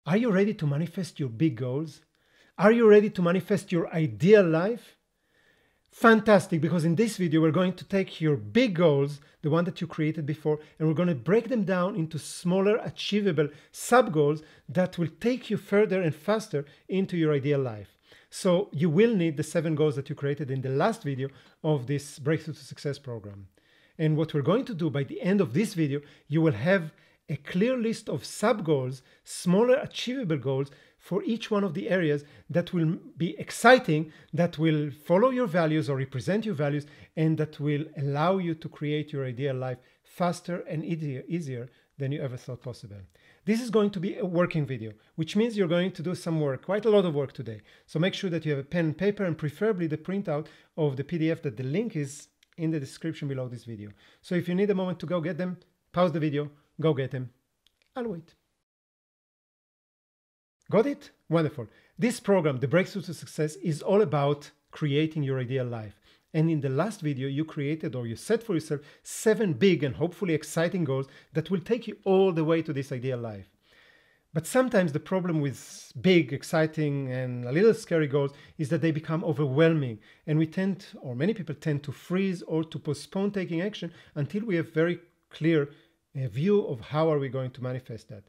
Are you ready to manifest your big goals? Are you ready to manifest your ideal life? Fantastic, because in this video, we're going to take your big goals, the one that you created before, and we're going to break them down into smaller, achievable sub-goals that will take you further and faster into your ideal life. So you will need the 7 goals that you created in the last video of this Breakthrough to Success program. And what we're going to do by the end of this video, you will have a clear list of sub-goals, smaller achievable goals for each one of the areas that will be exciting, that will follow your values or represent your values, and that will allow you to create your ideal life faster and easier than you ever thought possible. This is going to be a working video, which means you're going to do some work, quite a lot of work today. So make sure that you have a pen and paper, and preferably the printout of the PDF that the link is in the description below this video. So if you need a moment to go get them, pause the video, go get them. I'll wait. Got it? Wonderful. This program, the Breakthrough to Success, is all about creating your ideal life. And in the last video, you created, or you set for yourself, 7 big and hopefully exciting goals that will take you all the way to this ideal life. But sometimes the problem with big, exciting, and a little scary goals is that they become overwhelming. And we tend, or many people tend, to freeze or to postpone taking action until we have very clear view of how are we going to manifest that.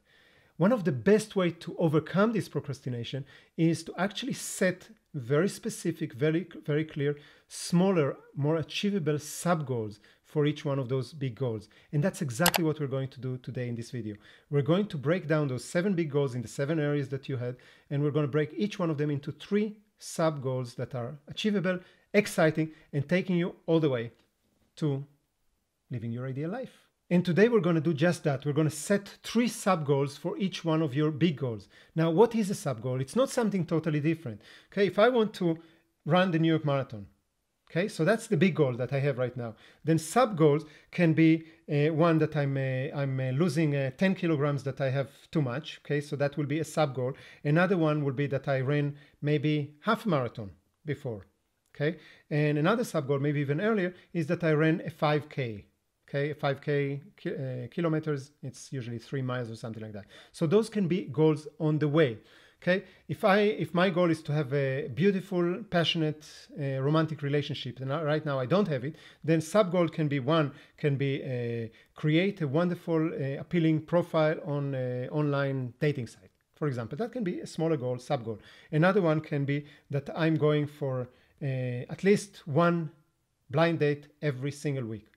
One of the best ways to overcome this procrastination is to actually set very specific, very clear, smaller, more achievable sub-goals for each one of those big goals. And that's exactly what we're going to do today in this video. We're going to break down those 7 big goals in the 7 areas that you had, and we're going to break each one of them into 3 sub-goals that are achievable, exciting, and taking you all the way to living your ideal life. And today we're going to do just that. We're going to set 3 sub-goals for each one of your big goals. Now, what is a sub-goal? It's not something totally different. Okay, if I want to run the New York Marathon, okay, so that's the big goal that I have right now. Then sub-goals can be one that I'm losing 10 kilograms that I have too much. Okay, so that will be a sub-goal. Another one will be that I ran maybe half a marathon before. Okay, and another sub-goal, maybe even earlier, is that I ran a 5K. Okay, 5K kilometers, it's usually 3 miles or something like that. So those can be goals on the way. Okay, if my goal is to have a beautiful, passionate, romantic relationship, and right now I don't have it, then sub-goal can be create a wonderful, appealing profile on an online dating site, for example. That can be a smaller goal, sub-goal. Another one can be that I'm going for at least 1 blind date every single week,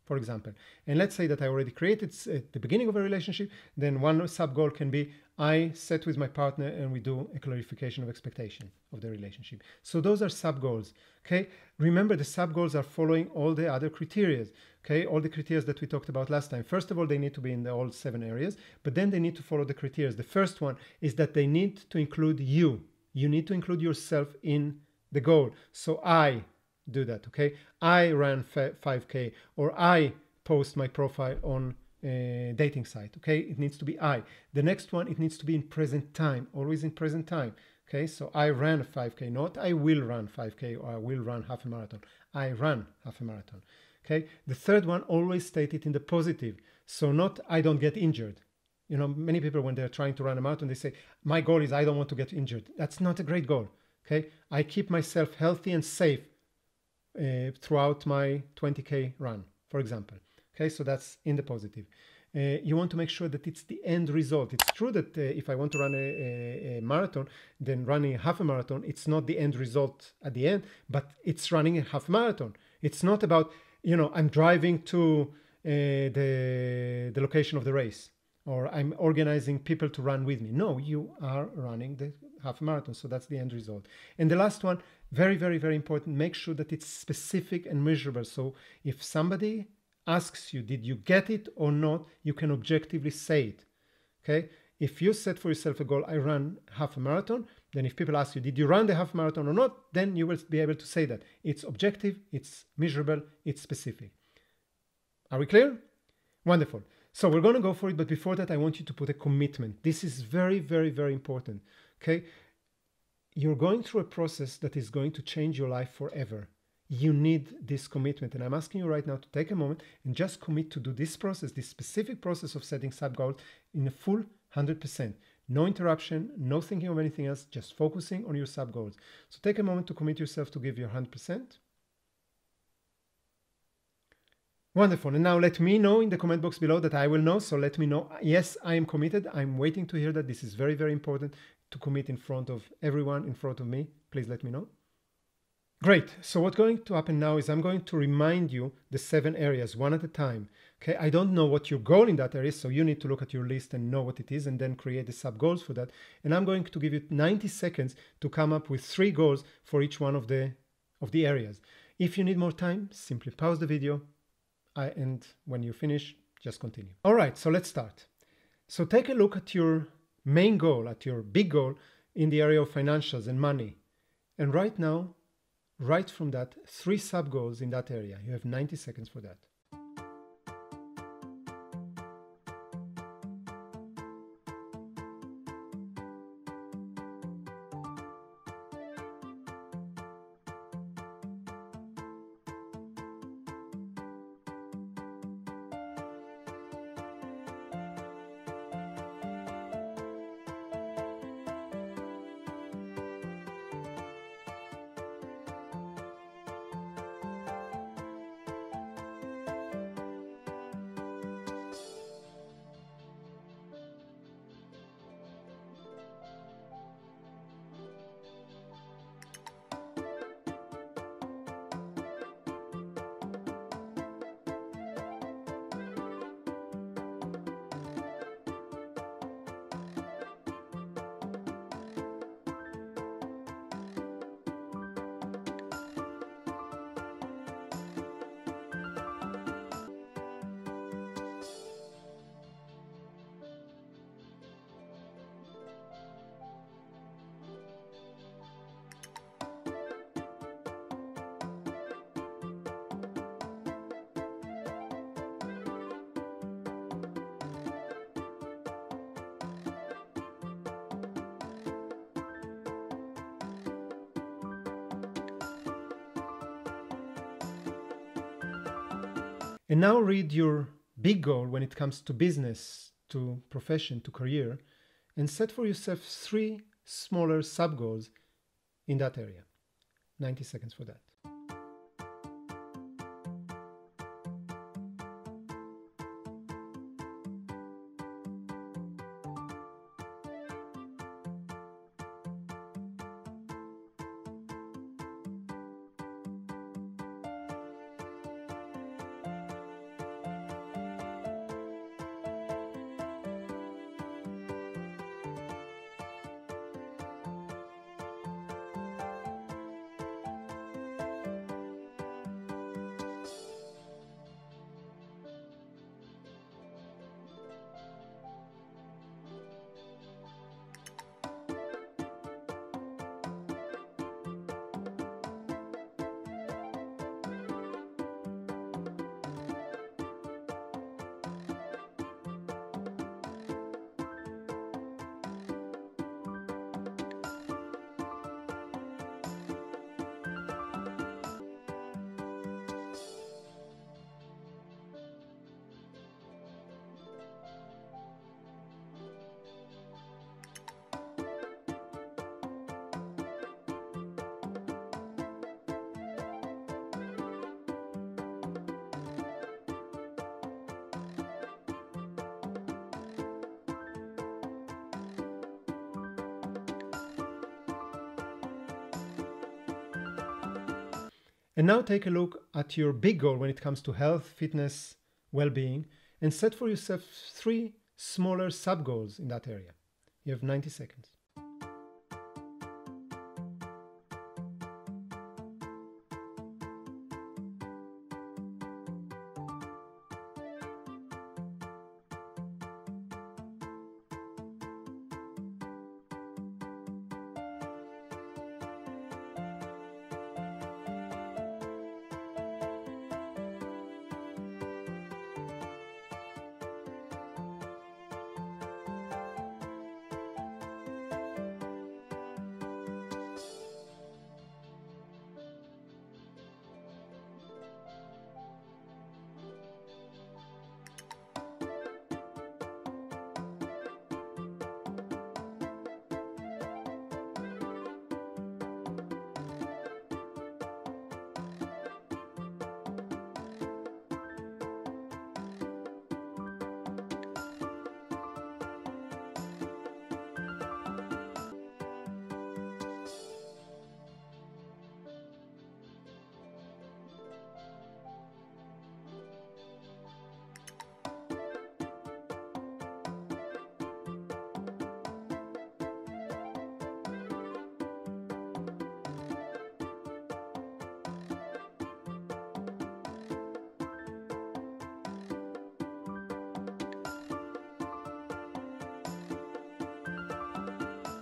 for example. And let's say that I already created at the beginning of a relationship, then one sub-goal can be I sit with my partner and we do a clarification of expectation of the relationship. So those are sub-goals, okay? Remember, the sub-goals are following all the other criteria, okay? All the criteria that we talked about last time. First of all, they need to be in all 7 areas, but then they need to follow the criteria. The first one is that they need to include you. You need to include yourself in the goal. So I do that, okay? I ran 5K, or I post my profile on a dating site, okay? It needs to be I. The next one, it needs to be in present time, always in present time, okay? So I ran a 5K, not I will run 5K or I will run half a marathon. I ran half a marathon, okay? The third one, always state it in the positive. So not I don't get injured. You know, many people when they're trying to run a marathon, they say, my goal is I don't want to get injured. That's not a great goal, okay? I keep myself healthy and safe throughout my 20K run, for example. Okay, so that's in the positive. You want to make sure that it's the end result. It's true that if I want to run a marathon, then running a half a marathon, it's not the end result at the end, but it's running a half marathon. It's not about, you know, I'm driving to the location of the race, or I'm organizing people to run with me. No, you are running the half marathon. So that's the end result. And the last one, very, very, very important, make sure that it's specific and measurable. So if somebody asks you, did you get it or not, you can objectively say it, okay? If you set for yourself a goal, I ran half a marathon, then if people ask you, did you run the half marathon or not, then you will be able to say that. It's objective, it's measurable, it's specific. Are we clear? Wonderful. So we're going to go for it, but before that, I want you to put a commitment. This is very, very, very important, okay? You're going through a process that is going to change your life forever. You need this commitment. And I'm asking you right now to take a moment and just commit to do this process, this specific process of setting sub-goals in a full 100%. No interruption, no thinking of anything else, just focusing on your sub goals. So take a moment to commit yourself to give your 100%. Wonderful. And now let me know in the comment box below that I will know. So let me know, yes, I am committed. I'm waiting to hear that. This is very, very important to commit in front of everyone, in front of me. Please let me know. Great. So what's going to happen now is I'm going to remind you the 7 areas one at a time. Okay. I don't know what your goal in that area is, so you need to look at your list and know what it is and then create the sub goals for that. And I'm going to give you 90 seconds to come up with 3 goals for each one of the areas. If you need more time, simply pause the video. And when you finish, just continue. All right, so let's start. So take a look at your main goal, at your big goal in the area of financials and money. And right now, write from that 3 sub goals in that area. You have 90 seconds for that. And now read your big goal when it comes to business, to profession, to career, and set for yourself 3 smaller sub goals in that area. 90 seconds for that. And now take a look at your big goal when it comes to health, fitness, well-being, and set for yourself 3 smaller sub-goals in that area. You have 90 seconds.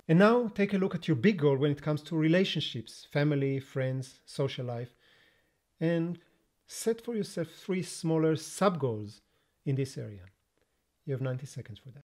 And now take a look at your big goal when it comes to relationships, family, friends, social life, and set for yourself 3 smaller sub-goals in this area. You have 90 seconds for that.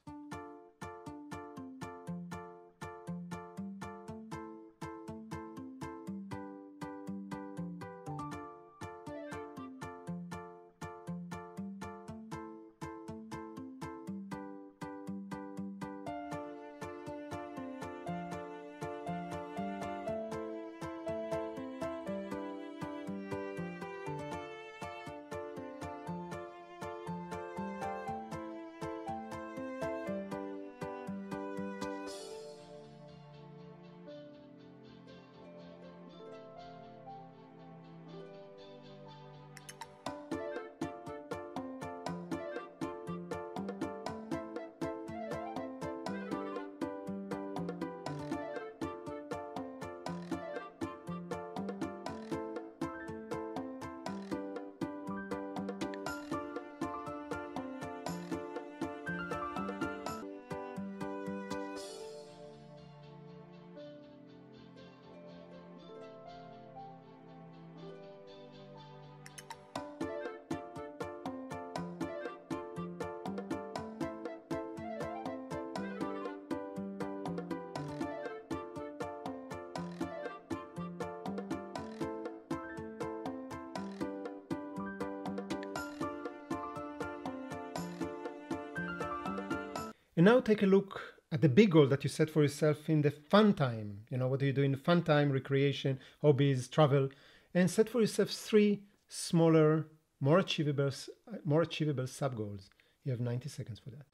And now take a look at the big goal that you set for yourself in the fun time. What do you do in the fun time, recreation, hobbies, travel, and set for yourself 3 smaller, more achievable sub-goals. You have 90 seconds for that.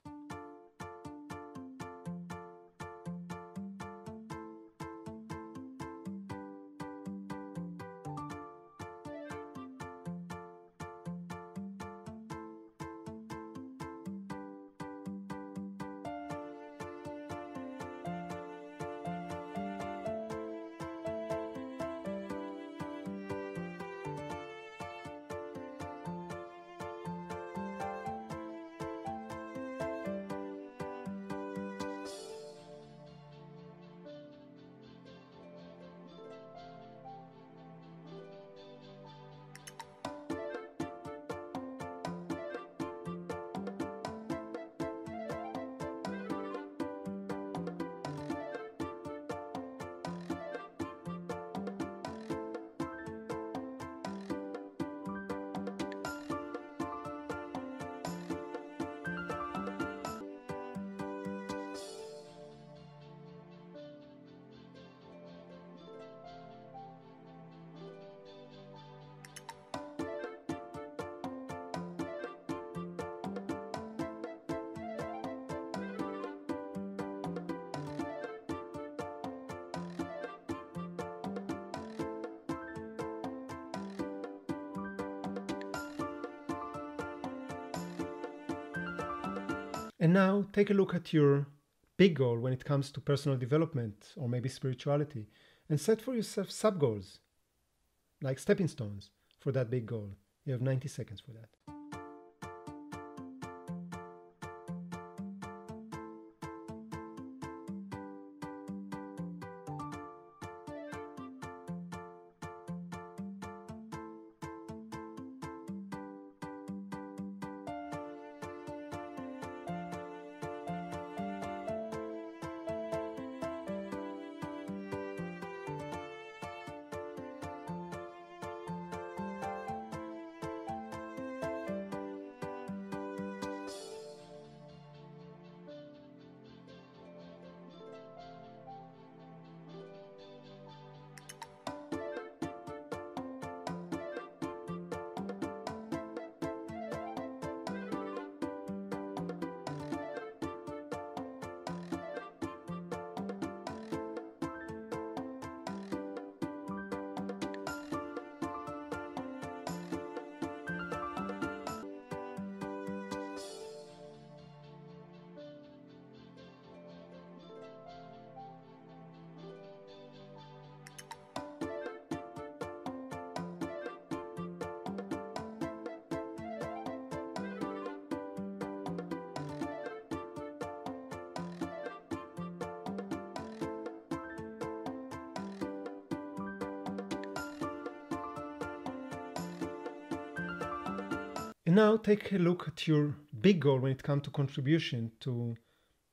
And now take a look at your big goal when it comes to personal development or maybe spirituality, and set for yourself sub-goals, like stepping stones for that big goal. You have 90 seconds for that. And now take a look at your big goal when it comes to contribution, to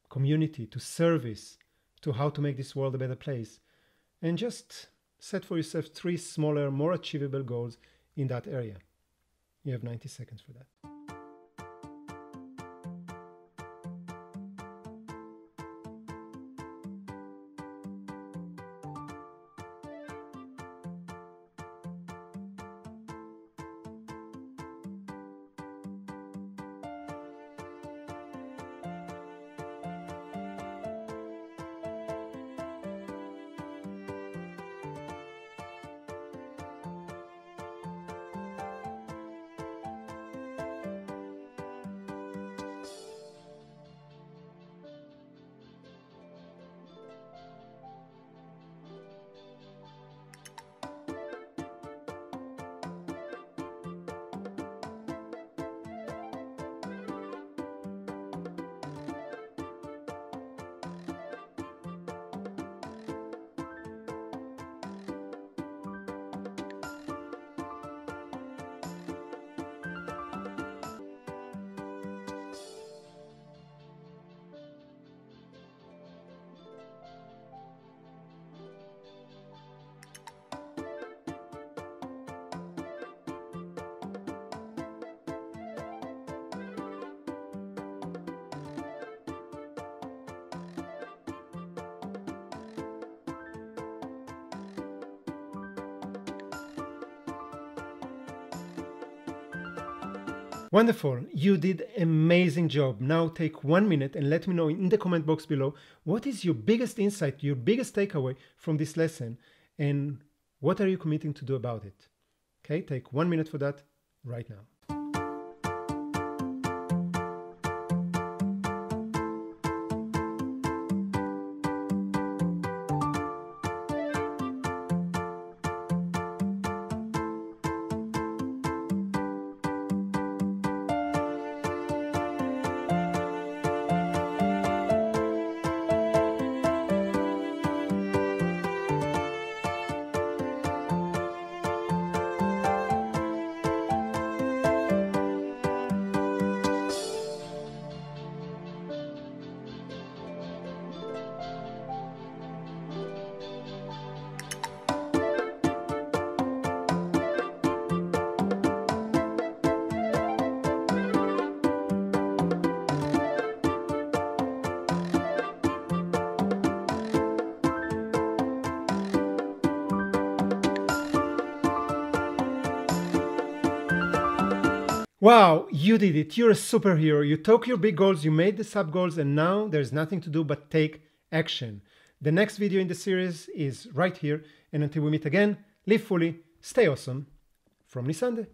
community, to service, to how to make this world a better place. And just set for yourself 3 smaller, more achievable goals in that area. You have 90 seconds for that. Wonderful, you did an amazing job. Now take 1 minute and let me know in the comment box below what is your biggest insight, your biggest takeaway from this lesson, and what are you committing to do about it? Okay, take 1 minute for that right now. Wow, you did it. You're a superhero. You took your big goals, you made the sub goals, and now there's nothing to do but take action. The next video in the series is right here. And until we meet again, live fully, stay awesome. From Nisandeh.